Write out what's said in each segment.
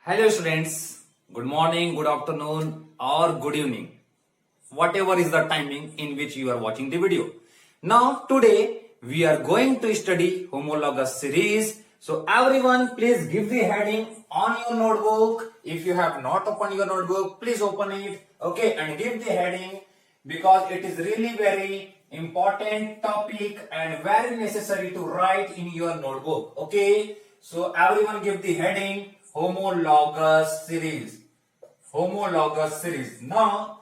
Hello students, good morning, good afternoon or good evening, whatever is the timing in which you are watching the video. Now today we are going to study homologous series. So everyone please give the heading on your notebook. If you have not opened your notebook, please open it, okay, and give the heading because it is really very important topic and very necessary to write in your notebook, okay. So everyone give the heading homologous series. Homologous series. Now,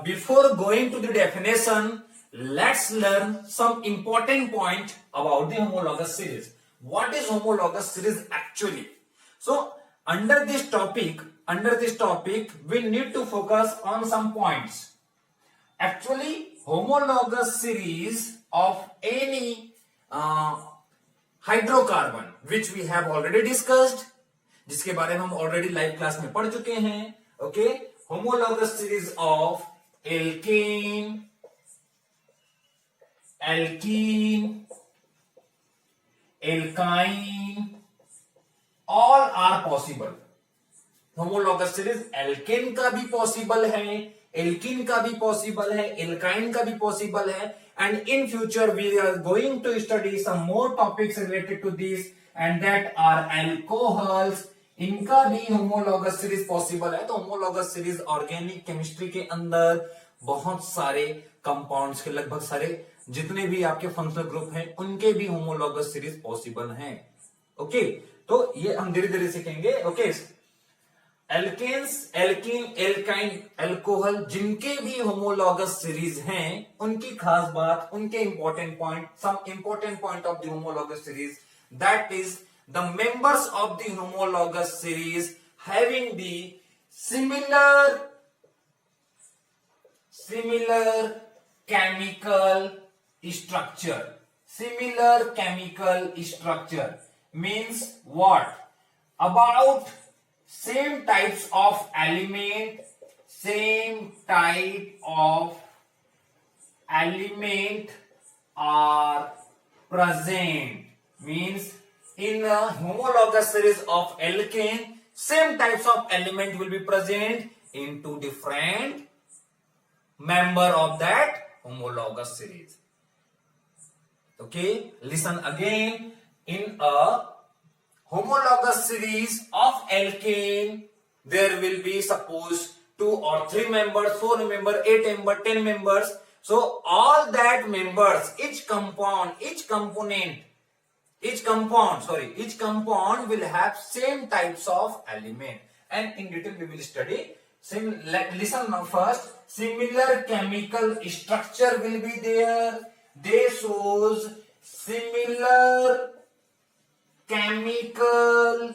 before going to the definition, let's learn some important point about the homologous series. What is homologous series actually? So, under this topic, we need to focus on some points. Actually, homologous series of any hydrocarbon which we have already discussed, जिसके बारे में हम already live class में पढ़ चुके हैं. Okay, homologous series of alkene, alkyne all are possible. Homologous series alkane का भी पॉसिबल है, एल्कीन का भी पॉसिबल है, एल्काइन का भी पॉसिबल है. And in future we are going to study some more topics related to this, and that are alcohols. इनका भी homologous series possible है. तो homologous series ऑर्गेनिक केमिस्ट्री के अंदर बहुत सारे कंपाउंड्स के, लगभग सारे जितने भी आपके फंक्शनल ग्रुप हैं उनके भी homologous series पॉसिबल हैं. ओके, तो ये हम धीरे धीरे सीखेंगे. Okay, alkanes, alkene, alkyne, alcohol जिनके भी होमोलॉगस सीरीज हैं उनकी खास बात, उनके important point, some important point of the homologous series, that is the members of the homologous series having the similar chemical structure. Similar chemical structure means what? About same types of element, same type of element are present. Means in a homologous series of alkane, same types of element will be present in two different member of that homologous series. Okay, listen again. In a homologous series of alkane, there will be suppose 2 or 3 members, 4 members, 8 members, 10 members. So all that members, each compound will have same types of element, and in detail we will study. Listen now first. Similar chemical structure will be there. They shows similar chemical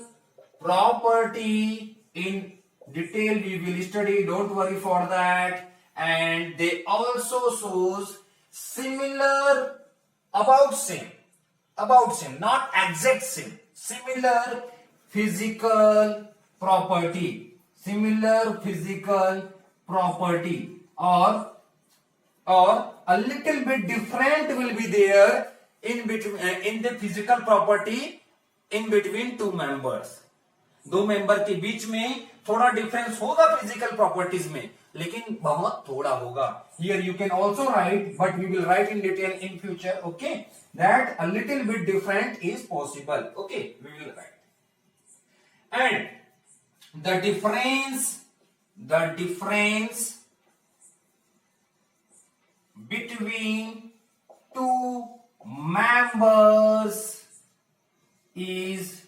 property. In detail we will study, don't worry for that. And they also shows similar, about same, not exact same, similar physical property, or a little bit different will be there in between, in the physical property in between two members. दो member के बीच में थोड़ा difference होगा physical properties में, लेकिन बहुत थोड़ा होगा. Here you can also write, but we will write in detail in future. Okay, that a little bit different is possible. Okay, we will write. And the difference between two members is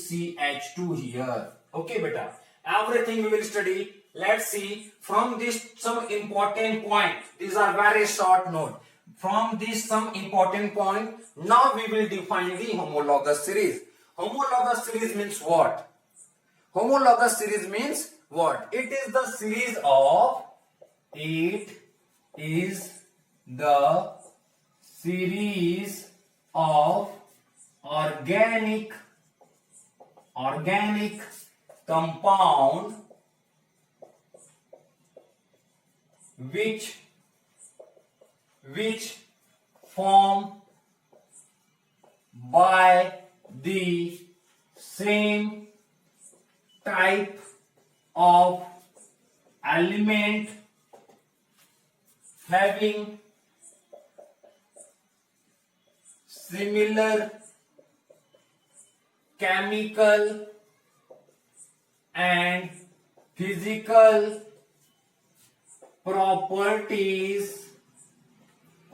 CH2 here. Okay beta, everything we will study. Let's see from this some important point. These are very short note. From this some important point, now we will define the homologous series. Homologous series means what? Homologous series means what? It is the series of organic compound which form by the same type of element having similar chemical and physical properties.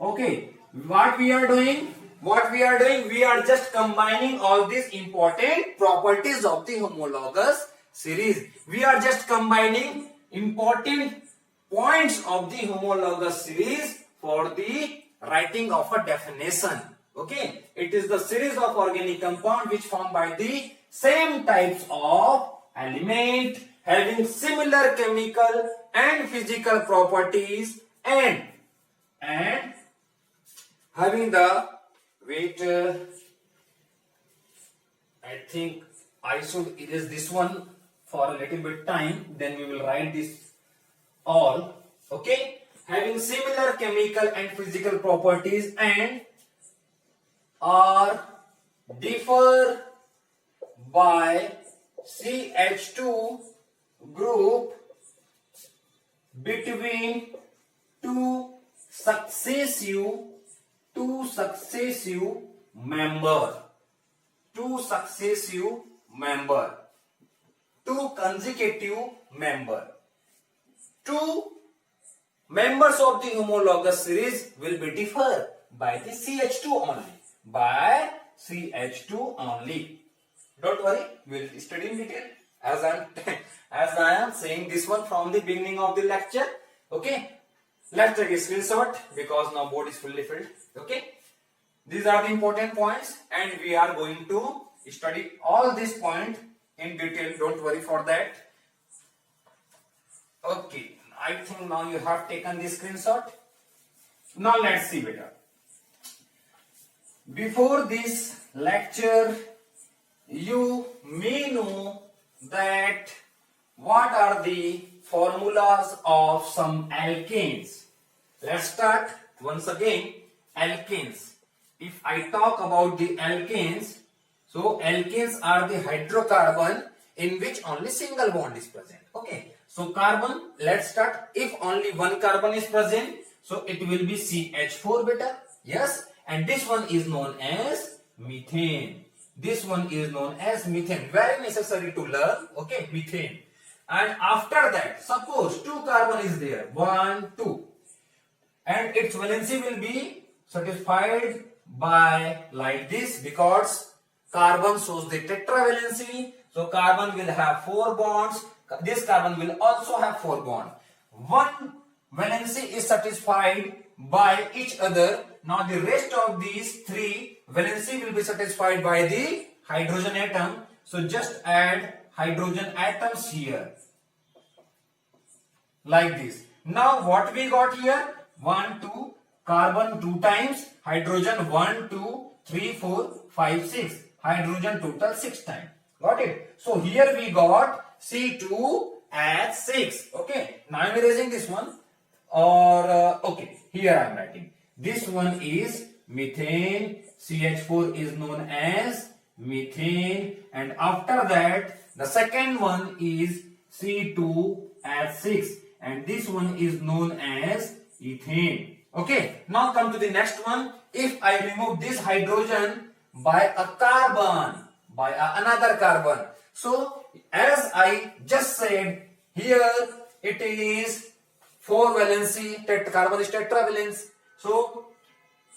Okay, what we are doing? We are just combining all these important properties of the homologous series. We are just combining important points of the homologous series for the writing of a definition. Okay, it is the series of organic compound which formed by the same types of element having similar chemical and physical properties and having the I think I should erase this one for a little bit time, then we will write this all. Okay, having similar chemical and physical properties and are differ by CH2 group between two successive member, two consecutive member. Two members of the homologous series will be differ by the CH2 only. By CH2 only. Don't worry, we will study in detail as I am saying this one from the beginning of the lecture. Okay, let's take a screenshot because now board is fully filled. Okay, these are the important points and we are going to study all these points in detail. Don't worry for that. Okay, I think now you have taken this screenshot. Now let's see better. Before this lecture, you may know that what are the formulas of some alkanes. Let's start once again. Alkanes. If I talk about the alkanes, so alkanes are the hydrocarbon in which only single bond is present. Okay, so carbon, let's start. If only one carbon is present, so it will be CH4 beta. Yes, and this one is known as methane. This one is known as methane. Very necessary to learn. Okay, methane. And after that, suppose two carbon is there, 1, 2, and its valency will be satisfied by like this because carbon shows the tetravalency. So carbon will have 4 bonds. This carbon will also have 4 bonds. One valency is satisfied by each other. Now the rest of these 3 valency will be satisfied by the hydrogen atom. So just add hydrogen atoms here like this. Now what we got here? 1, 2, carbon 2 times, hydrogen 1, 2, 3, 4, 5, 6. Hydrogen total 6 times. Got it? So here we got C2H6. Okay. Now I am erasing this one. Or okay, here I am writing. This one is methane. CH4 is known as methane. And after that, the second one is C2H6. And this one is known as ethane. Okay. Now come to the next one. If I remove this hydrogen by a carbon, by another carbon. So as I just said, here it is 4 valency, carbon is tetravalence. So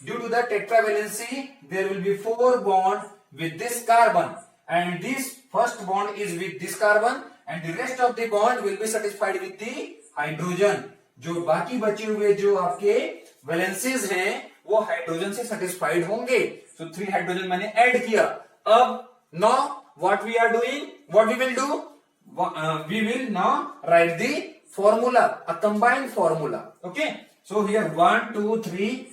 due to the tetravalency, there will be 4 bond with this carbon, and this first bond is with this carbon, and the rest of the bond will be satisfied with the hydrogen. जो बाकी बचे हुए जो आपके valencies हैं वो hydrogen से satisfied होंगे. So 3 हाइड्रोजन मैंने ऐड किया. अब now what we are doing, what we will do, we will now write the formula, a combined formula. Okay, so here 1 2 3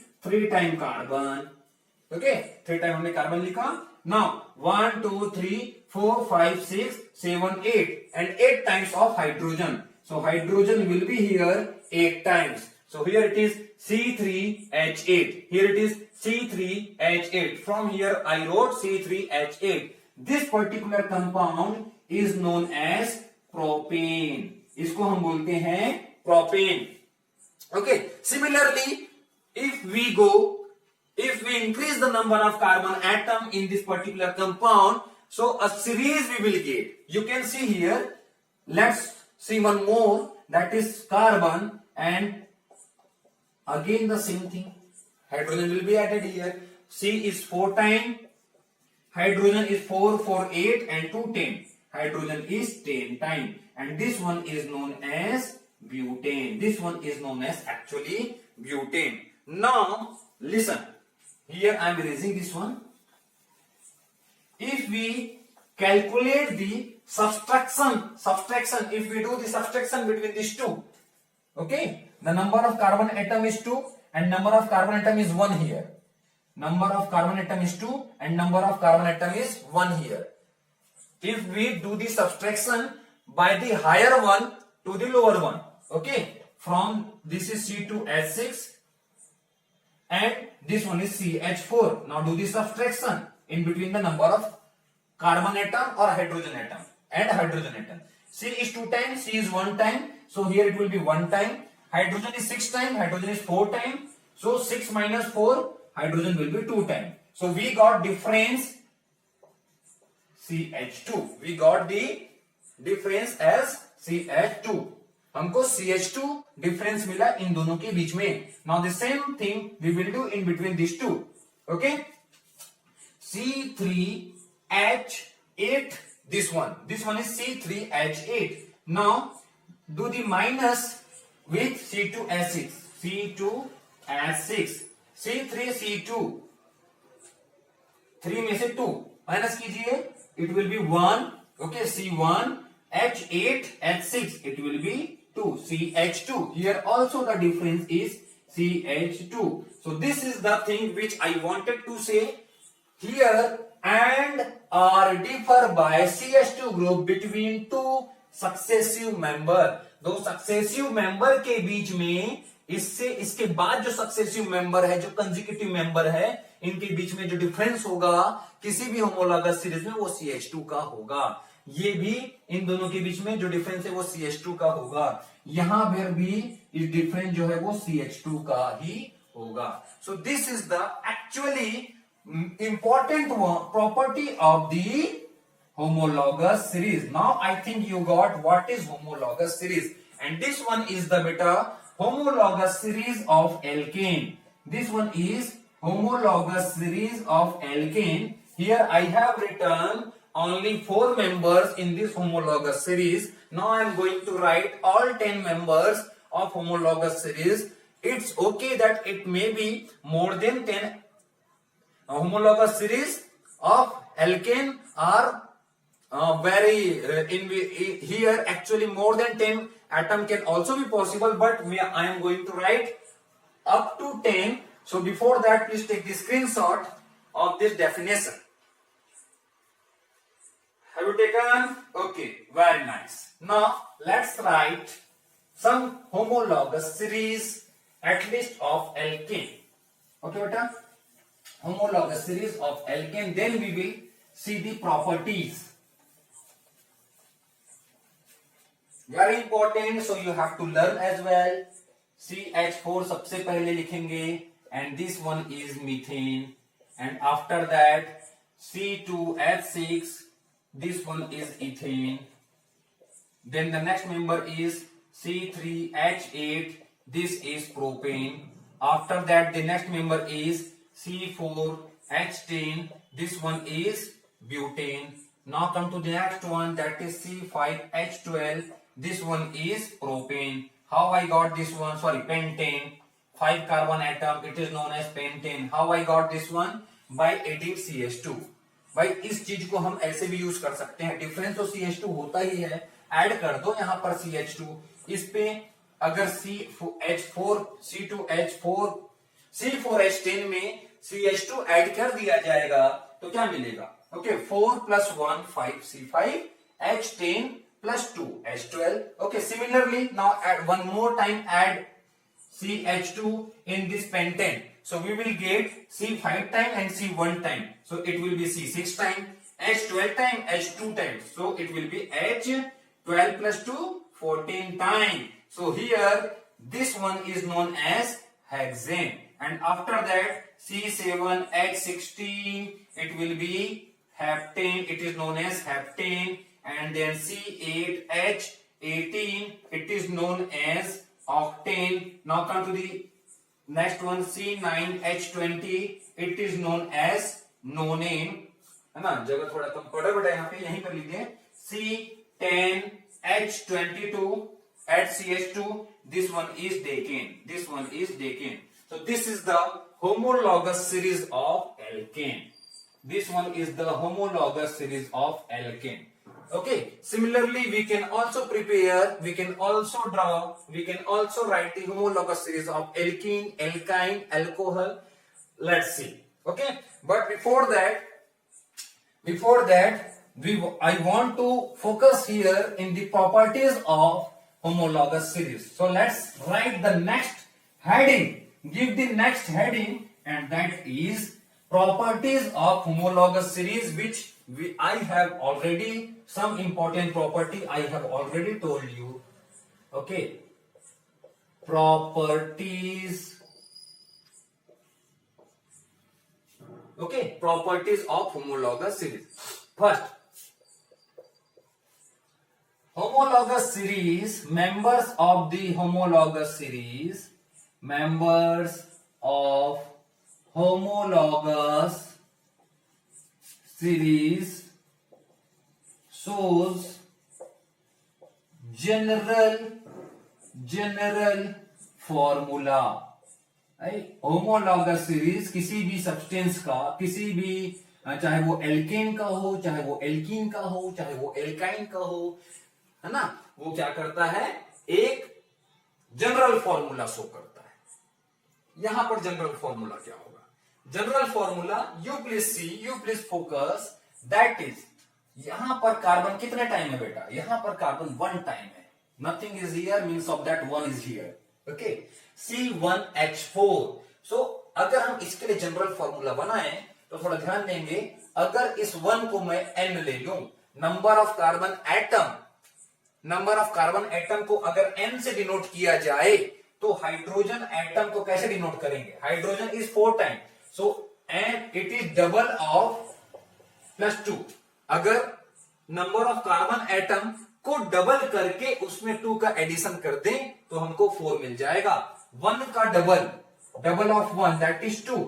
time carbon. Okay, 3 time हमने carbon लिखा. Now 1 2 3 4 5 6 7 8 and 8 times of hydrogen. So hydrogen will be here 8 times. So here it is C3H8. Here it is C3H8. From here I wrote C3H8. This particular compound is known as propane, इसको हम बोलते हैं propane. Okay, similarly if we increase the number of carbon atom in this particular compound, so a series we will get. You can see here, let's see one more, that is carbon, and again the same thing, hydrogen will be added here. C is 4 times, hydrogen is 4, 4, 8 and 2, 10. Hydrogen is 10 times, and this one is known as butane. This one is known as actually butane. Now listen, here I am erasing this one. If we calculate the subtraction, if we do the subtraction between these two, okay, the number of carbon atom is 2 and number of carbon atom is 1 here. Number of carbon atom is 2 and number of carbon atom is 1 here. If we do the subtraction by the higher one to the lower one, okay, from this is C2H6 and this one is CH4. Now do the subtraction in between the number of carbon atom or hydrogen atom and hydrogen atom. C is 2 times, C is 1 time, so here it will be 1 time. Hydrogen is 6 times, hydrogen is 4 times, so 6 minus 4, hydrogen will be 2 times. So we got difference CH2. We got the difference as CH2. हमको CH2 difference मिला इन दोनों के बीच में. Now the same thing we will do in between these two. Okay, C3H8, this one is C3H8. Now do the minus with C2H6, C2H6, C3C2, 3 में से 2 minus कीजिए, it will be 1. Okay, C1 H8 H6, it will be 2, CH2. Here also the difference is CH2. So this is the thing which I wanted to say here. And are differ by CH2 group between two successive member. दो successive member के बीच में इससे इसके बाद जो successive member है, जो consecutive member है, इनके बीच में जो डिफरेंस होगा किसी भी होमोलॉगस सीरीज में वो CH2 का होगा. ये भी इन दोनों के बीच में जो डिफरेंस है वो CH2 का होगा. यहां पर भी इस डिफरेंस जो है वो CH2 का ही होगा. So this is the actually important property of the homologous series. Now I think you got what is homologous series, and this one is the beta homologous series of alkane. This one is homologous series of alkane. Here I have written only 4 members in this homologous series. Now I am going to write all 10 members of homologous series. It's okay that it may be more than 10. Homologous series of alkane are here actually more than 10 atom can also be possible, but I am going to write up to 10. So before that, please take the screenshot of this definition. Have you taken? Okay, very nice. Now let's write some homologous series at least of alkane. Okay, beta? Homologous series of alkane, then we will see the properties. Very important, so you have to learn as well. CH4 सबसे पहले लिखेंगे, and this one is methane, and after that C2H6, this one is ethane. Then the next member is C3H8, this is propane. After that the next member is C4H10, this one is butane. Now come to the next one, that is C5H12, this one is propane. How I got this one? Sorry, pentane. 5 carbon atom, it is known as pentane. How I got this one? By adding CH2. भाई इस चीज को हम ऐसे भी use कर सकते हैं, डिफरेंस तो CH2 होता ही है, ऐड कर दो यहाँ पर CH2. इस पे अगर C4H4 C2H4 C4H10 में CH2 ऐड कर दिया जाएगा तो क्या मिलेगा? Okay, 4 + 1 5 C5 H10 + 2 H12. Okay, similarly now add one more time, add CH2 in this pentane. So we will get C5 time and C1 time. So it will be C6 time. H12 time, H2 time. So it will be H12 plus 2, 14 time. So here this one is known as hexane. And after that C7H16, it will be heptane. It is known as heptane. And then C8H18, it is known as octane. Now come to the next one, C9H20, it is known as nonane. है ना, जगह थोड़ा कम पड़ा बेटा, यहाँ पे यहीं पर लिखिए C10H22 at CH2. This one is decane. This one is decane. So this is the homologous series of alkane. This one is the homologous series of alkane. Okay. Similarly, we can also prepare, we can also draw, we can also write the homologous series of alkene, alkyne, alcohol. Let's see. Okay. But before that, I want to focus here in the properties of homologous series. So let's write the next heading. Give the next heading, and that is properties of homologous series, which I have already, some important property I have already told you. Okay. Properties. Okay. Properties of homologous series. First, homologous series, members of the homologous series, members of homologous series shows general formula. Homologous series किसी भी substance का, किसी भी, चाहे वो alkene का हो, चाहे वो एल्कीन का हो, चाहे वो एल्काइन का हो, है ना, वो क्या करता है, एक जनरल फॉर्मूला शो करता है. यहां पर जनरल फॉर्मूला क्या होगा? General formula, you please see, you please focus, that is, यहां पर कार्बन कितने टाइम है बेटा? यहां पर कार्बन 1 टाइम है. Nothing is here means of that 1 is here. Okay. C1H4. सो अगर हम इसके लिए जनरल फॉर्मूला बनाएं तो थोड़ा ध्यान देंगे. अगर इस 1 को मैं N ले लूं, नंबर ऑफ कार्बन एटम को अगर N से डिनोट किया जाए तो हाइड्रोजन एटम को कैसे डिनोट करेंगे? Hydrogen is 4 time, so and it is double of +2. अगर नंबर ऑफ कार्बन एटम को डबल करके उसमें 2 का एडिशन कर दें तो हमको 4 मिल जाएगा. 1 का double of 1 that is 2.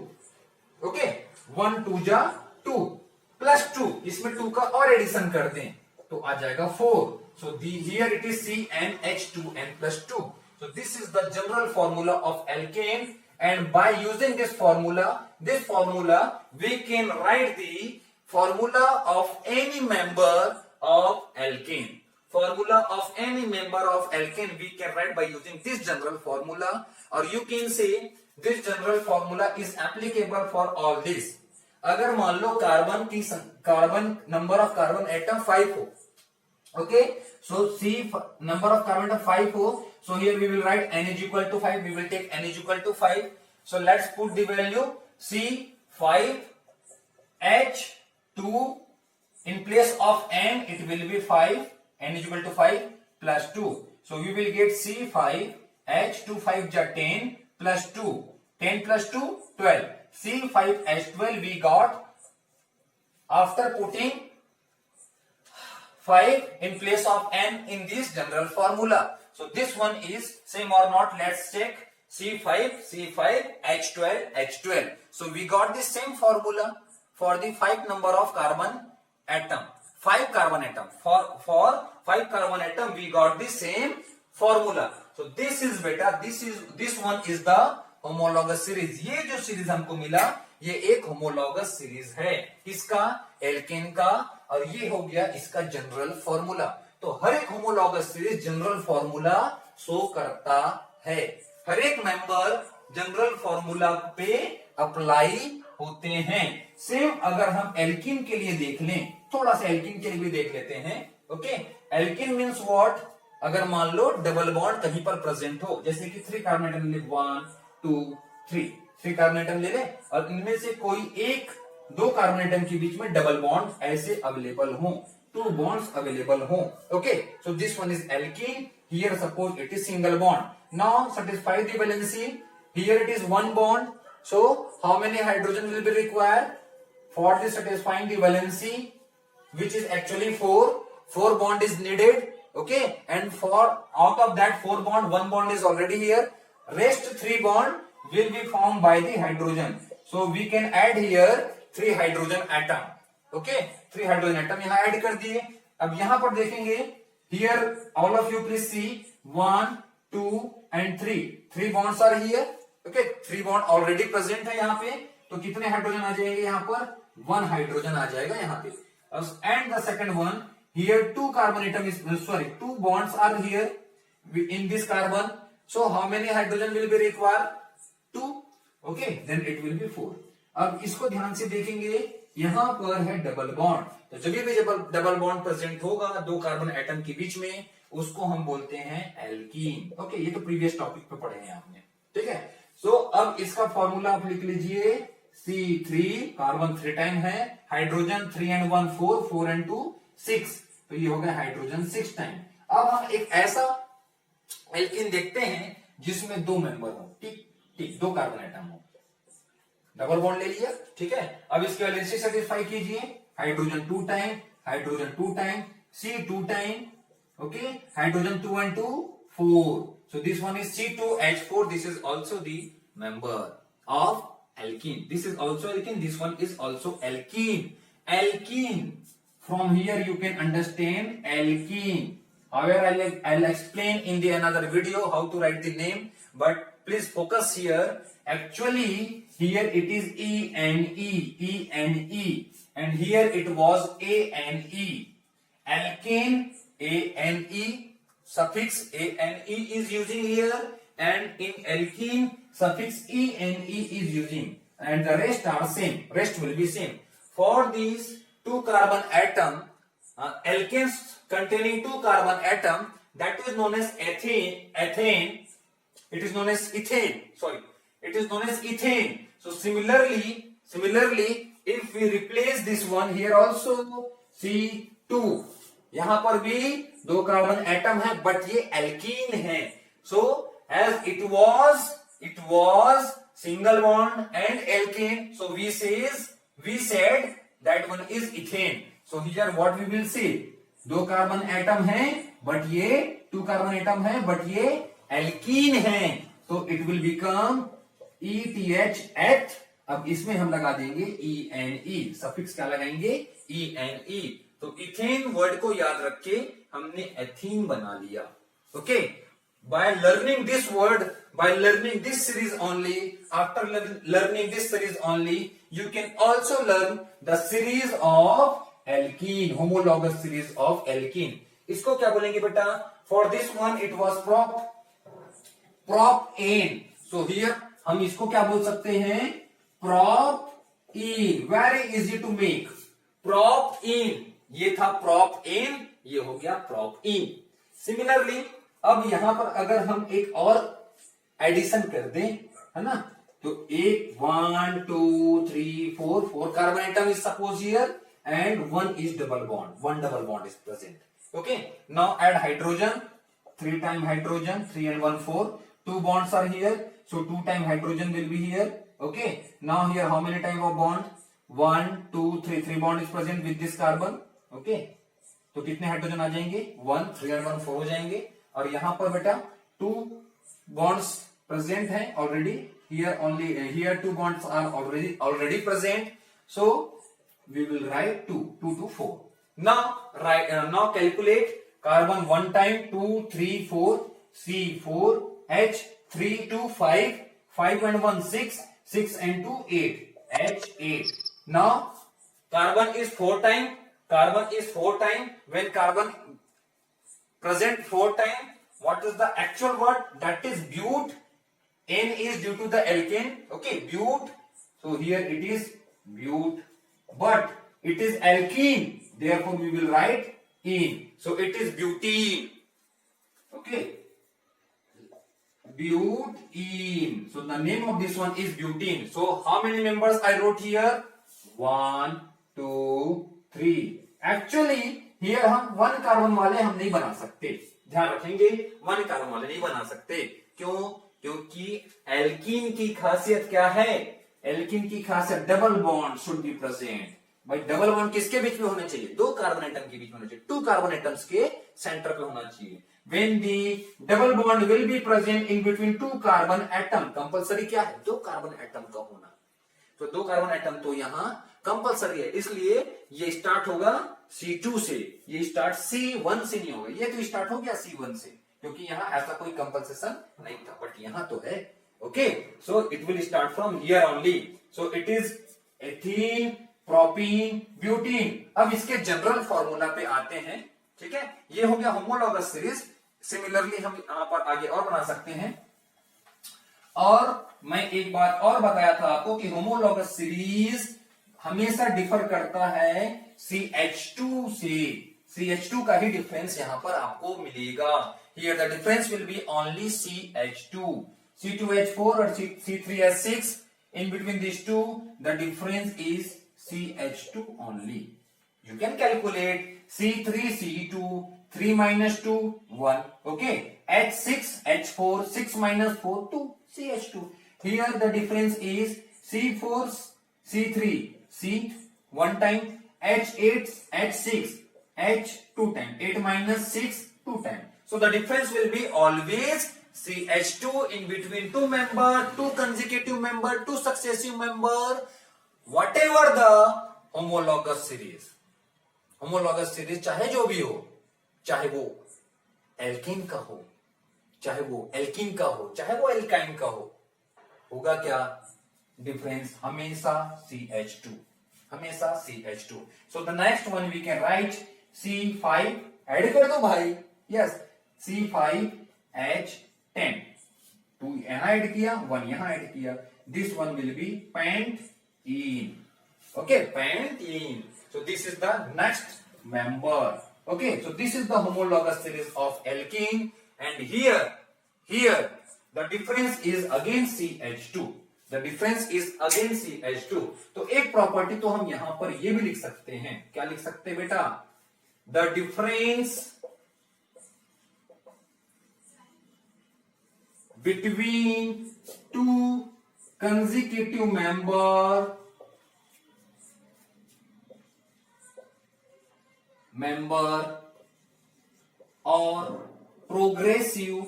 Okay. 1 2 जा 2 +2, इसमें 2 का और एडिशन कर दें तो आ जाएगा 4. So here it is CnH2n+2. So this is the general formula of alkane, and by using this formula we can write the formula of any member of alkane. Formula of any member of alkane we can write by using this general formula, or you can say this general formula is applicable for all this. अगर मान low carbon number of carbon atom 5 हो. Okay, so C number of carbon atom 5 ho, so here we will write N is equal to 5. We will take N is equal to 5. So let's put the value C5H2 in place of N. It will be 5. N is equal to 5 plus 2. So we will get C5H2, 5 ja 10 plus 2. 10 plus 2 12. C5H12 we got after putting 5 in place of N in this general formula. So this one is same or not? Let's check. C5H12. So we got the same formula for the 5 number of carbon atom. 5 carbon atom. For 5 carbon atom we got the same formula. So this is beta. This one is the homologous series. ये जो series हमको मिला ये एक homologous series है. किसका? Alkene का. और ये हो गया इसका जनरल फॉर्मूला. तो हर एक homologous series general formula show करता है. हर एक मेंबर जनरल फॉर्मूला पे अप्लाई होते हैं. सेम अगर हम एल्कीन के लिए देख लें, थोड़ा सा एल्कीन के लिए भी देख लेते हैं. ओके. Alkene means what? अगर मान लो डबल बॉन्ड कहीं पर प्रेजेंट हो, जैसे कि 3 कार्बन एटम ले, 1 2 3 कार्बन एटम ले ले, और इनमें से कोई एक दो कार्बन एटम के बीच में डबल बॉन्ड ऐसे अवेलेबल हो, टू बॉन्ड्स अवेलेबल हो. Okay, so this one is alkene. Here suppose it is single bond. Now satisfy the valency. Here it is one bond. So how many hydrogen will be required for this satisfying the valency, which is actually 4. 4 bond is needed. Okay, and for out of that 4 bond, 1 bond is already here. Rest 3 bond will be formed by the hydrogen. So we can add here 3 hydrogen atom. Okay, 3 hydrogen atom यहाँ add कर दिए. अब यहाँ पर देखेंगे, here all of you please see 1, 2 and 3. 3 bonds are here. Okay, 3 bond already present है यहाँ पे. तो कितने हाइड्रोजन आ जाएंगे यहाँ पर? 1 हाइड्रोजन आ जाएगा यहाँ पे. And the second one, here 2 carbon atom is, sorry, 2 bonds are here in this carbon. So how many hydrogen will be required? 2. Okay, then it will be 4. अब इसको ध्यान से देखेंगे, यहाँ पर है डबल बॉन्ड. तो जब भी डबल बॉन्ड प्रेजेंट होगा दो कार्बन एटम के बीच में, उसको हम बोलते हैं एल्कीन. ओके, ये तो प्रीवियस टॉपिक पे पढ़े हैं आपने. ठीक है. सो अब इसका फॉर्मूला आप लिख लीजिए. C3 कार्बन 3 टाइम है, हाइड्रोजन 3 and 1 4, 4 and 2 6. तो ये हो गया हाइड्रोजन 6 टाइम. अब हम एक ऐसा एल्कीन देखते हैं जिसमें 2 मेंबर हो. ठीक ठीक, 2 कार्बन एटम हो, डबल बॉन्ड ले लिया. ठीक है. अब इसकी वैलेंसी सेटिस्फाई कीजिए. Hydrogen 2 time, hydrogen 2 time, C2 time. Okay, hydrogen 2 and 2 4. So this one is C2H4. This is also the member of alkene. This is also alkene. This one is also alkene. Alkene. From here you can understand alkene. However, I'll explain in the another video how to write the name. But please focus here. Actually, here it is E and E, E and E, and here it was A and E. Alkane. A-N-E, suffix A-N-E is using here, and in alkene suffix E-N-E is using, and the rest are same. Rest will be same. For these 2 carbon atom, alkanes containing 2 carbon atom, that is known as ethane. It is known as ethane. Sorry, it is known as ethane. So similarly, if we replace this one here also C2. यहां पर भी 2 carbon atom है, but ये alkene है. So as it was single bond and alkene, so we said that one is ethane. So here what we will see, 2 carbon atom है but ये 2 carbon atom है but ये alkene है. तो it will become ETH. अब इसमें हम लगा देंगे ENE. सफिक्स क्या लगाएंगे? ENE. तो इथेन वर्ड को याद रख के हमने एथीन बना लिया. Okay, by learning this word, by learning this series only, after learning this series only, you can also learn the series of alkene, homologous series of alkene. इसको क्या बोलेंगे बेटा? For this one it was prop ene. So here हम इसको क्या बोल सकते हैं? prop yne. Very easy to make. prop yne, ये था prop in, ये हो गया prop in. सिमिलरली अब यहां पर अगर हम एक और एडिशन कर दें, है ना, तो एक 1 2 3 4 carbon atom is suppose here and 1 is double bond, 1 double bond is present. Okay, now add hydrogen, 3 time hydrogen, 3 and 1 4. 2 bonds are here, so 2 time hydrogen will be here. Okay, now here how many time of bond? 1 2 3 bond is present with this carbon. Okay, तो कितने hydrogen आ जाएंगे? 1 3 and 1 4 हो जाएंगे. और यहां पर बेटा 2 bonds present हैं already. here 2 bonds are already present. So we will write 2 to 4. Now calculate carbon 1 time 2 3 4 C4 H 3 2 5 5 and 1 6 6 and 2 8 H8. Now carbon is 4 time. When carbon present 4 time, what is the actual word? That is but. N is due to the alkane. Okay, but. So here it is but, but it is alkene. Therefore we will write in. So it is butene. Okay, butene. So the name of this one is butene. So how many members I wrote here? 1 2 3। Actually here हम 1 carbon वाले हम नहीं बना सकते, ध्यान रखेंगे 1 carbon वाले नहीं बना सकते। क्यों? क्योंकि एल्कीन की खासियत क्या है? एल्कीन की खासियत double bond should be present. भाई डबल बॉन्ड किसके बीच में होना चाहिए? 2 कार्बन एटम के बीच में होना चाहिए, 2 कार्बन एटम्स के सेंटर पे होना चाहिए। When the double bond will be present in between 2 carbon atom, compulsory क्या है? 2 कार्बन एटम का होना। तो 2 कार्बन एटम तो यहां कंपलसरी है, इसलिए ये स्टार्ट होगा C2 से, ये स्टार्ट C1 से नहीं होगा, ये तो स्टार्ट हो गया C1 से, क्योंकि यहां ऐसा कोई कंपल्सेशन नहीं था, बट यहां तो है। Okay, so it will start from here only. So it is ethene, propene, butene. अब इसके जनरल फॉर्मूला पे आते हैं, ठीक है। ये हो गया होमोलॉगस सीरीज। सिमिलरली हम यहां पर आगे और बना सकते हैं। और मैं एक बात और बताया था आपको कि होमोलॉगस सीरीज हमेशा डिफर करता है CH2 से। CH2 का ही डिफरेंस यहां पर आपको मिलेगा। Here the difference will be only CH2, C2H4 और C3H6। In between these two, the difference is CH2 only. You can calculate C3C2, 3 minus 2, 1. Okay. H6, H4, 6 minus 4, 2, CH2. Here the difference is C4, C3, C 1 time, H8, H6, H 2 time. 8 minus 6, 2 time. So the difference will be always CH2 in between 2 member, 2 consecutive member, 2 successive member, whatever the homologous series. Homologous series चाहे जो भी हो, चाहे वो alkene का हो, चाहे वो एल्कीन का हो, चाहे वो एल्काइन का हो, होगा क्या? डिफरेंस हमेशा CH2, हमेशा CH2। So the next one we can write C5, add कर दो भाई, यस, C5H10, 2 यहां ऐड किया, 1 यहां ऐड किया, this one will be pentyne. Okay, pentyne. So this is the next member. Okay, so this is the homologous series of alkene, and here the difference is again CH2. The difference is again CH2. तो एक property तो हम यहां पर ये भी लिख सकते हैं, क्या लिख सकते हैं बेटा? The difference between 2 consecutive member or progressive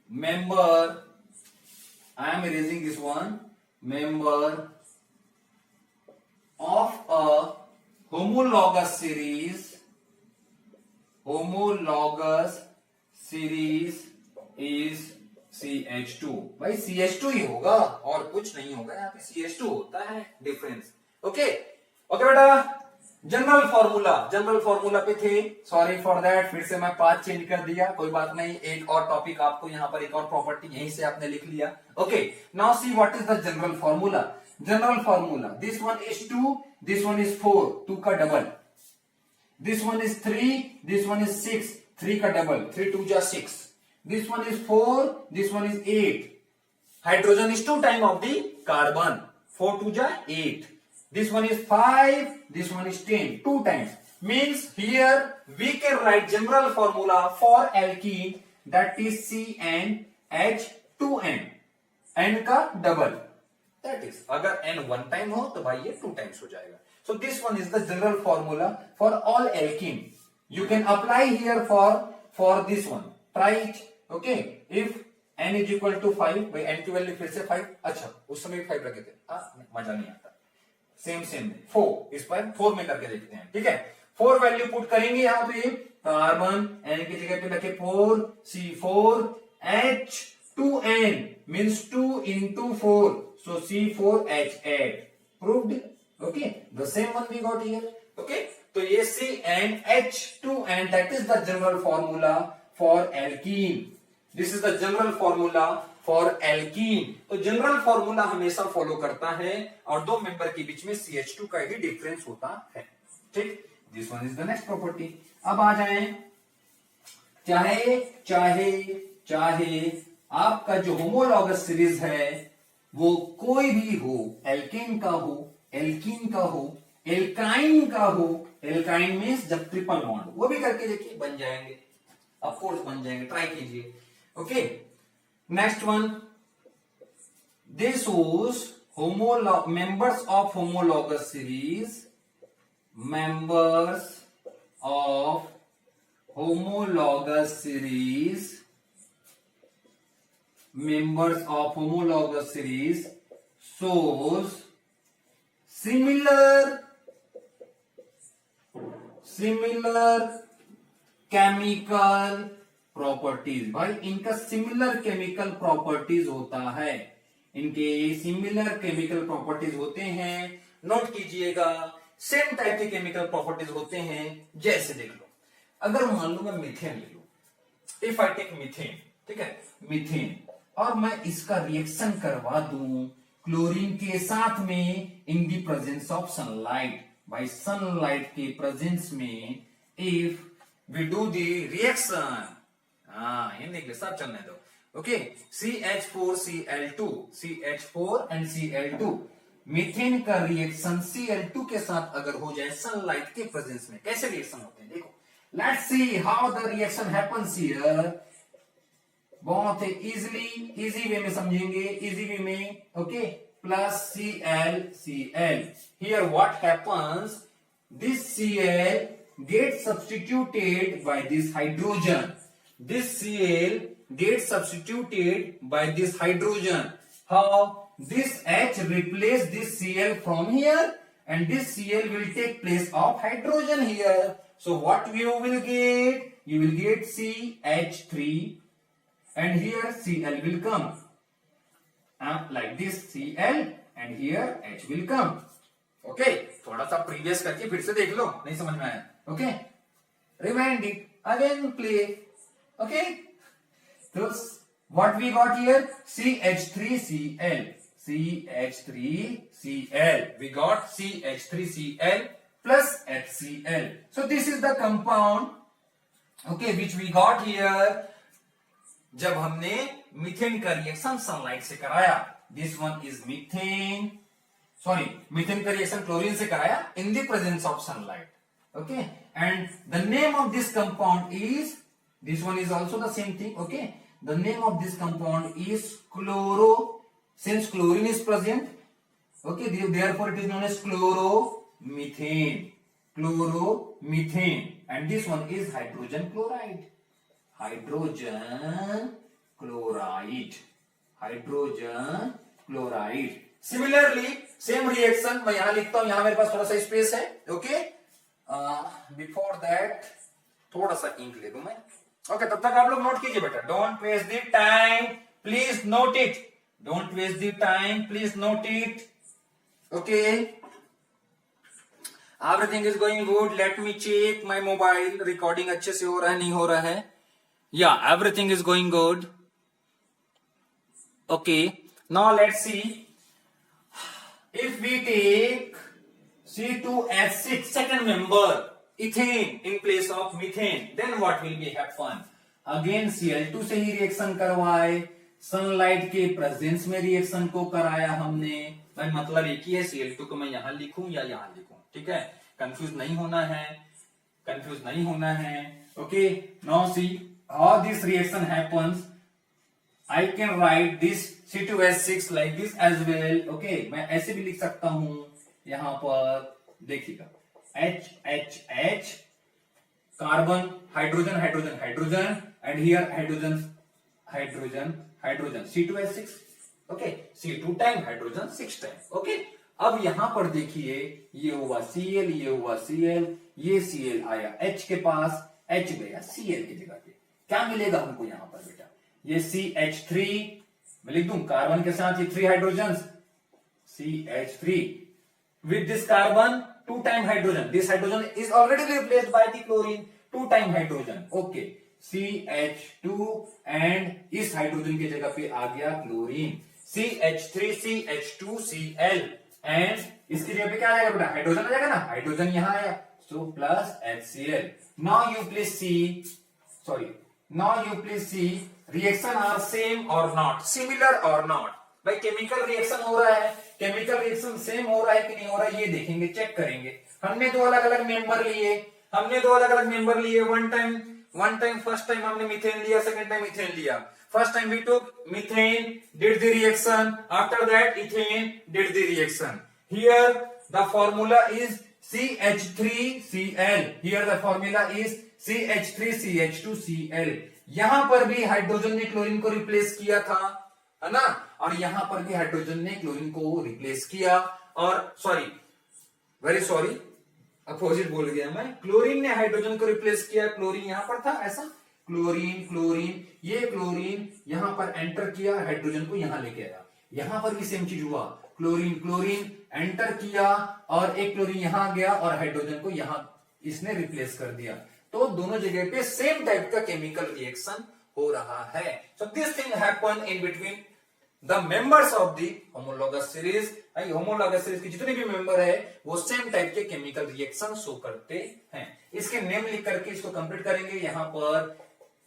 member, I am erasing this one, member of a homologous series is CH2। भाई CH2 ही होगा और कुछ नहीं होगा, यहाँ पे CH2 होता है डिफरेंस। ओके ओके बेटा, जनरल फॉर्मूला पे थे, सॉरी फॉर दैट, फिर से मैं पाथ चेंज कर दिया, कोई बात नहीं, एक और टॉपिक आपको यहाँ पर, एक और प्रॉपर्टी यहीं से आपने लिख लिया। Okay, now see what is the general formula. This one is 2, this one is 4, 2 का double, this one is 3, this one is 6, 3 का डबल, 3 2 जा 6, this one is 4, this one is 8, hydrogen is 2 time of the carbon, 4 2 जा 8, this one is 5, this one is 10, 2 times, means here we can write general formula for alkene, that is CnH2n, n का double, that is अगर n 1 time हो तो भाई ये 2 times हो जाएगा। so this one is the general formula for all alkene, you can apply here for this one, try it। okay, if n is equal to 5, भाई n की value फिर से 5, अच्छा उस समय 5 रखे थे, मजा नहीं आता, सेम 4, इस पर 4 में करके देखते हैं, ठीक है। 4 वैल्यू पुट करेंगे यहाँ पे, कार्बन n की जगह पे रखे 4, C4H2n means 2 into 4, so C4H8 proved। okay, the same one we got here। okay, तो ये CnH2n, that is the general formula for alkene, this is the general formula for alkene. तो general formula हमेशा follow करता है और 2 member के बीच में CH2 का ही डिफरेंस होता है, ठीक। This one is the next property. अब आ जाएं, चाहे आपका जो होमोलॉगस सीरीज है वो कोई भी हो, एल्केन का हो, एल्कीन का हो, एल्काइन का हो, एल्काइन मीन्स जब ट्रिपल बॉन्ड, वो भी करके देखिए बन जाएंगे, ऑफकोर्स बन जाएंगे, ट्राई कीजिए। Okay, next one, they shows members of homologous series, members of homologous series, members of homologous series shows similar chemical properties। भाई इनका सिमिलर केमिकल प्रॉपर्टीज होता है, इनके सिमिलर केमिकल प्रॉपर्टीज होते हैं, नोट कीजिएगा, सेम टाइप के केमिकल प्रॉपर्टीज होते हैं। जैसे देख लो, अगर मान लो मैं मीथेन ले लूं, इफ आई टेक मीथेन, ठीक है, मीथेन, और मैं इसका रिएक्शन करवा दूं क्लोरीन के साथ में in the presence of sunlight. भाई सनलाइट के प्रेजेंस में if we do the reaction, Hindi के साथ चलने दो, okay, CH4Cl2, CH4 and Cl2, methane का रिएक्शन Cl2 के साथ अगर हो जाए सनलाइट के प्रेजेंस में, कैसे रिएक्शन होते हैं देखो, let's see how the reaction happens here. बहुत इजी वे में समझेंगे, इजी वे में, okay, plus Cl here what happens, this Cl gets substituted by this hydrogen, this Cl gets substituted by this hydrogen. How? This H replace this Cl from here, and this Cl will take place of hydrogen here. So what you will get? You will get CH3, and here Cl will come. Like this Cl, and here H will come. Okay? थोड़ा सा previous करके फिर से देख लो, नहीं समझ में आया? Okay? Rewind it, again play. Okay? So what we got here? CH3Cl. CH3Cl. We got CH3Cl plus HCl. So this is the compound, okay, which we got here जब हमने मीथेन का रिएक्शन सनलाइट से कराया। This one is methane. Sorry, methane का reaction chlorine से कराया in the presence of sunlight. Okay, and the name of this compound is, this one is also the same thing, okay, the name of this compound is chloro, since chlorine is present, okay, therefore it is known as chloromethane, and this one is hydrogen chloride, Similarly, same reaction मैं यहां लिखता हूं, यहां मेरे पास थोड़ा सा space है, okay, before that थोड़ा सा इंक ले लूं मैं, ओके, तब तक आप लोग नोट कीजिए बेटा, don't waste the time, please note it, don't waste the time, please note it, okay, everything is going good, let me check my mobile, recording अच्छे से हो रहा है, नहीं हो रहा है, या everything is going good, okay, now let's see, if we take C2H6 second member ethane in place of methane, then what will be happen? Again Cl2 से ही रिएक्शन करवाए, सनलाइट के प्रेजेंस में रिएक्शन को कराया हमने, भाई मतलब एक ही है, Cl2 को मैं यहां लिखूं या यहां लिखूं, ठीक है, कंफ्यूज नहीं होना है, okay, now see how this reaction happens. I can write this C2H6 like this as well. Okay, मैं ऐसे भी लिख सकता हूं, यहां पर देखिएगा, HHH, carbon, hydrogen, and here hydrogen, C2H6, okay, C2 time hydrogen 6 time, okay। अब यहां पर देखिए, ये हुआ Cl, ये हुआ Cl, ये Cl आया H के पास, H गया Cl की जगह पे, क्या मिलेगा हमको यहां पर बेटा, ये CH3 मैं लिख दूं, कार्बन के साथ ये 3 hydrogen, CH3 with this carbon 2 time hydrogen, this hydrogen is already replaced by the chlorine, 2 time hydrogen, okay, CH2 and इस हाइड्रोजन की जगह पे आ गया chlorine, CH3 CH2 Cl, and इसकी जगह पे क्या आएगा बेटा, हाइड्रोजन आ जाएगा ना, हाइड्रोजन यहां आया, so plus HCl। now you please see reaction are same or not, similar or not, भाई केमिकल रिएक्शन हो रहा है, केमिकल रिएक्शन सेम हो रहा है कि नहीं हो रहा है, ये देखेंगे, चेक करेंगे। हमने दो अलग अलग मेंबर लिए, वन टाइम फर्स्ट टाइम हमने मीथेन लिया, सेकंड टाइम इथेन लिया। First time we took methane, did the reaction, after that ethane did the reaction. Here the formula is CH3Cl, here the formula is CH3CH2Cl। यहां पर भी hydrogen ने chlorine को replace किया था, है ना, और यहां पर भी हाइड्रोजन ने क्लोरीन को रिप्लेस किया, और सॉरी, वेरी सॉरी, अपोजिट बोल गया मैं, क्लोरीन ने हाइड्रोजन को रिप्लेस किया, क्लोरीन यहां पर था, ऐसा क्लोरीन क्लोरीन, ये क्लोरीन यहां पर एंटर किया, हाइड्रोजन को यहां लेके आया। यहां पर भी सेम चीज हुआ, क्लोरीन क्लोरीन एंटर किया और एक क्लोरीन यहां गया और हाइड्रोजन को यहां इसने रिप्लेस कर दिया। तो दोनों जगह पे सेम टाइप का केमिकल रिएक्शन हो रहा है। So this thing happen in between the members of the homologous series. Homologous series के जितने भी मेंबर है वो सेम टाइप के केमिकल रिएक्शन शो करते हैं। इसके नेम लिख करके इसको कंप्लीट करेंगे। यहां पर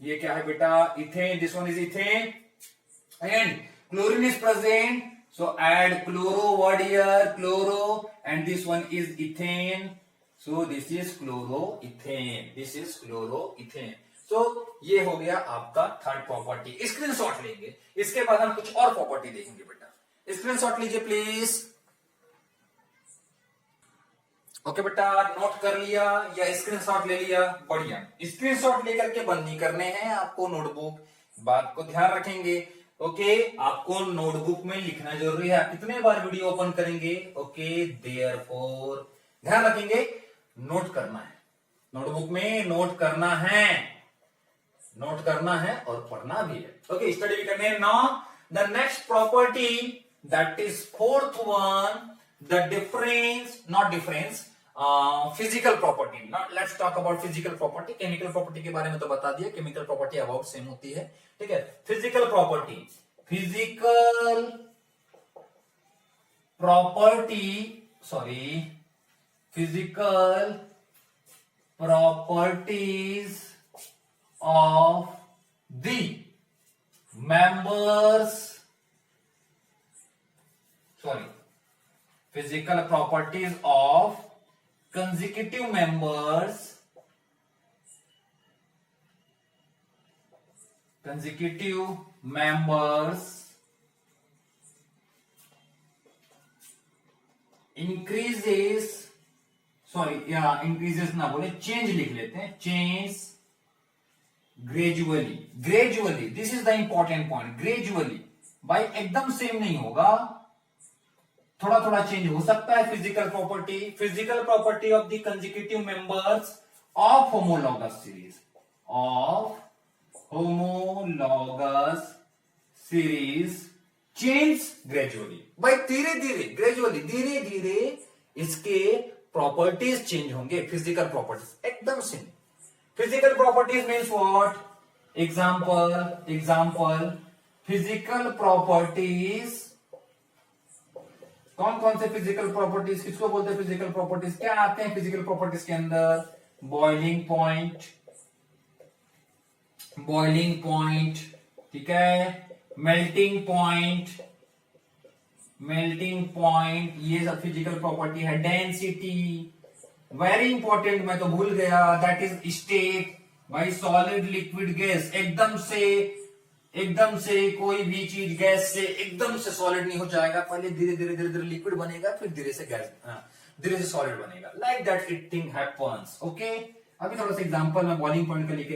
ये क्या है बेटा, ethane, this one is ethane and chlorine is present, so add chloro word here, chloro, and this one is ethane, so this is chloroethane, this is chloroethane। so ये हो गया आपका थर्ड प्रॉपर्टी। स्क्रीनशॉट लेंगे, इसके बाद हम कुछ और प्रॉपर्टी देखेंगे बेटा। स्क्रीनशॉट लीजिए प्लीज। ओके बेटा, नोट कर लिया या स्क्रीनशॉट ले लिया, बढ़िया। स्क्रीनशॉट लेकर के बंद नहीं करने हैं आपको नोटबुक, बात को ध्यान रखेंगे। ओके, आपको नोटबुक में लिखना जरूरी है। आप कितने बार वीडियो ओपन करेंगे? ओके, देयरफॉर ध्यान रखेंगे, नोट करना है, नोटबुक में नोट करना है, नोट करना है और पढ़ना भी है। ओके, स्टडी भी करने हैं। Now the next property, that is fourth one, the difference, not difference, physical property. Let's talk about physical property. Chemical property के बारे में तो बता दिया, केमिकल प्रॉपर्टी अबाउट सेम होती है, ठीक है। Physical property, physical property, sorry, physical properties of the members, sorry, physical properties of consecutive members, increases, sorry, increases ना बोले, change लिख लेते हैं, change gradually, this is the important point, gradually, भाई एकदम सेम नहीं होगा, थोड़ा थोड़ा चेंज हो सकता है। Physical property of the consecutive members of homologous series change gradually, भाई धीरे धीरे इसके प्रॉपर्टीज चेंज होंगे। फिजिकल प्रॉपर्टीज एकदम same. Physical properties means what? Example physical properties, कौन कौन से फिजिकल प्रॉपर्टीज, किसको बोलते हैं फिजिकल प्रॉपर्टीज? क्या आते हैं फिजिकल प्रॉपर्टीज के अंदर? बॉइलिंग पॉइंट, ठीक है, मेल्टिंग पॉइंट, ये सब फिजिकल प्रॉपर्टी है। डेंसिटी, वेरी इंपॉर्टेंट, मैं तो भूल गया, दैट इज स्टेट, भाई सॉलिड लिक्विड गैस, एकदम से कोई भी चीज गैस से एकदम से सॉलिड नहीं हो जाएगा, पहले धीरे धीरे लिक्विड बनेगा, फिर धीरे से सॉलिड बनेगा। Like that it thing happens. Okay, अभी थोड़ा सा एग्जांपल मैं बॉइलिंग पॉइंट का लेके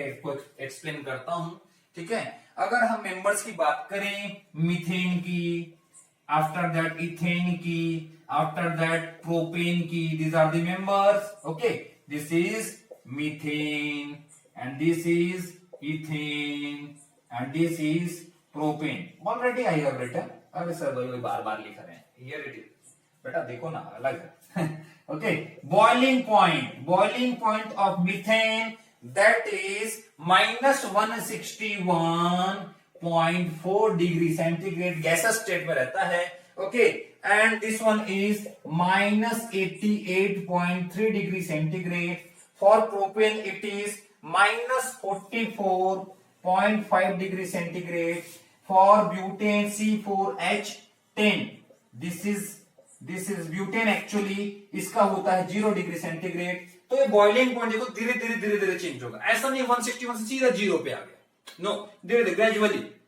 एक्सप्लेन करता हूं, ठीक है। अगर हम मेंबर्स की बात करें, मीथेन की, आफ्टर दैट इथेन की, आफ्टर दैट प्रोपेन की, these are the members. Okay, this is methane and this is ethane and this is propane. Already I have written. अरे सर भाई बार बार लिख रहे हैं, here it is, बेटा देखो ना, अलग है। Okay, boiling point of methane, that is -161.4 degree centigrade gases state में रहता है। Okay, and this one is -88.3 degree centigrade. For propane it is -44.5 degree centigrade. For butane C4H 10, this is butane actually, इसका होता है 0 degree centigrade. तो ये boiling point देखो धीरे धीरे चेंज होगा, ऐसा नहीं 161 से सीधा 0 पे आ गया, नो, धीरे धीरे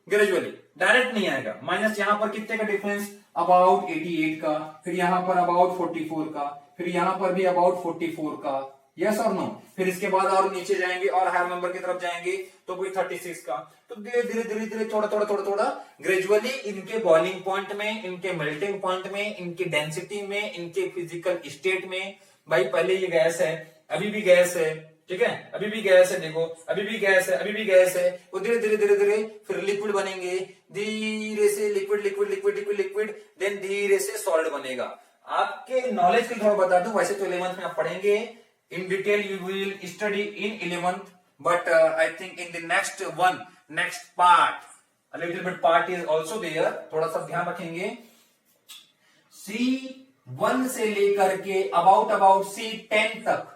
ग्रेजुअली डायरेक्ट नहीं आएगा। माइनस यहां पर कितने का डिफरेंस, अबाउट 88 का, फिर यहां पर अबाउट 44 का, फिर यहां पर भी अबाउट 44 का, यस और नो, फिर इसके बाद और नीचे जाएंगे और हायर नंबर की तरफ जाएंगे तो कोई 36 का। तो धीरे धीरे थोड़ा ग्रेजुअली इनके बॉइलिंग पॉइंट में, इनके मेल्टिंग पॉइंट में, इनकी डेंसिटी में, इनके फिजिकल स्टेट में, भाई पहले ये गैस है, अभी भी गैस है, ठीक है, अभी भी गैस है, देखो अभी भी गैस है, अभी भी गैस है, वो धीरे धीरे फिर लिक्विड बनेंगे, धीरे से लिक्विड देन धीरे से सॉलिड बनेगा। आपके नॉलेज के लिए थोड़ा बता दूं, वैसे तो 11th में आप पढ़ेंगे in detail, you will study in 11th, but I think in the next part a little bit part is also there, थोड़ा सा ध्यान रखेंगे। C1 से लेकर के अबाउट C10 तक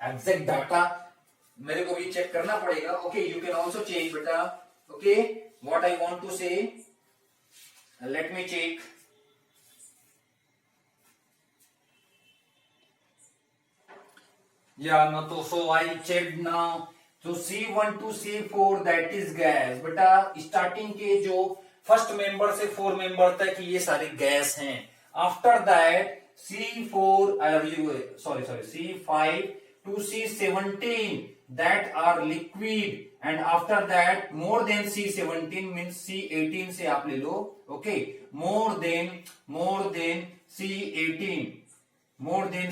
एग्जैक्ट डाटा मेरे को भी चेक करना पड़ेगा। Okay, you can also check बेटा। Okay, what I want to say, let me check. Yeah, no, so I checked now. So C1 to C4 that is gas. बेटा starting के जो first member से 4 member तक ये सारे gas हैं। After that C5 to C17 that are liquid, and after that more than C17 means C18 से आप ले लो। Okay, more than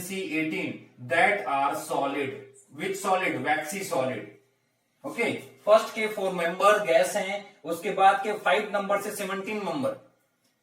C18 that are solid, which solid, waxy solid। Okay, first के 4 member gas हैं, उसके बाद के 5 number से 17 number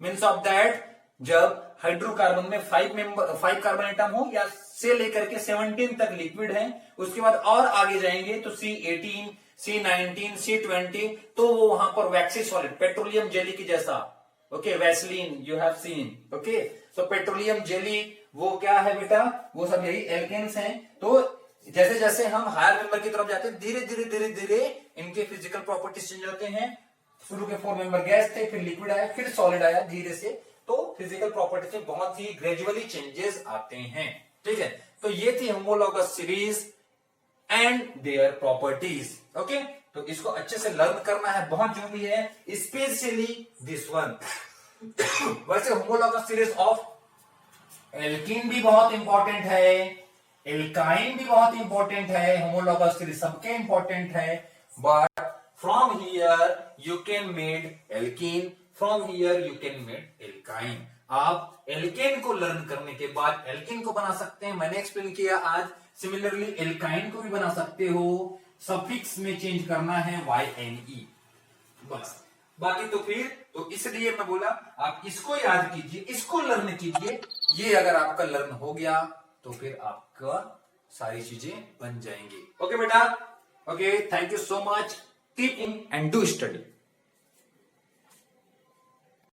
means of that जब हाइड्रोकार्बन में 5 कार्बन एटम हो या से लेकर के 17 तक लिक्विड है, उसके बाद और आगे जाएंगे तो C18, C19, C20, तो वो वहां पर वैक्सी सॉलिड, पेट्रोलियम जेली की जैसा। Okay, Vaseline you have seen. Okay, तो पेट्रोलियम जेली वो क्या है बेटा, वो सब यही एल्केन्स हैं। तो जैसे जैसे हम हायर मेंबर की तरफ जाते हैं धीरे धीरे इनके फिजिकल प्रॉपर्टीज चेंज होते हैं। शुरू के 4 मेंबर गैस थे, फिर लिक्विड आया, फिर सॉलिड आया धीरे से, तो फिजिकल प्रॉपर्टीज में बहुत ही ग्रेजुअली चेंजेस आते हैं। ठीक है, तो ये थी homologous series and their properties. Okay, तो इसको अच्छे से लर्न करना है, बहुत जरूरी है, स्पेशली दिस वन। वैसे होमोलॉगस सीरीज ऑफ एल्कीन भी बहुत इंपॉर्टेंट है, एल्काइन भी बहुत इंपॉर्टेंट है, होमोलॉगस सीरीज सबके इंपॉर्टेंट है, but from here you can made alkene, from here you can made alkyne. आप एल्केन को लर्न करने के बाद एल्कीन को बना सकते हैं, मैंने एक्सप्लेन किया आज। सिमिलरली एल्काइन को भी बना सकते हो, सफिक्स में चेंज करना है YNE, बस। बाकी तो फिर तो इसलिए मैं बोला आप इसको याद कीजिए, इसको लर्न कीजिए। ये अगर आपका लर्न हो गया तो फिर आपका सारी चीजें बन जाएंगी। ओके बेटा, okay, thank you so much, keep in and do study.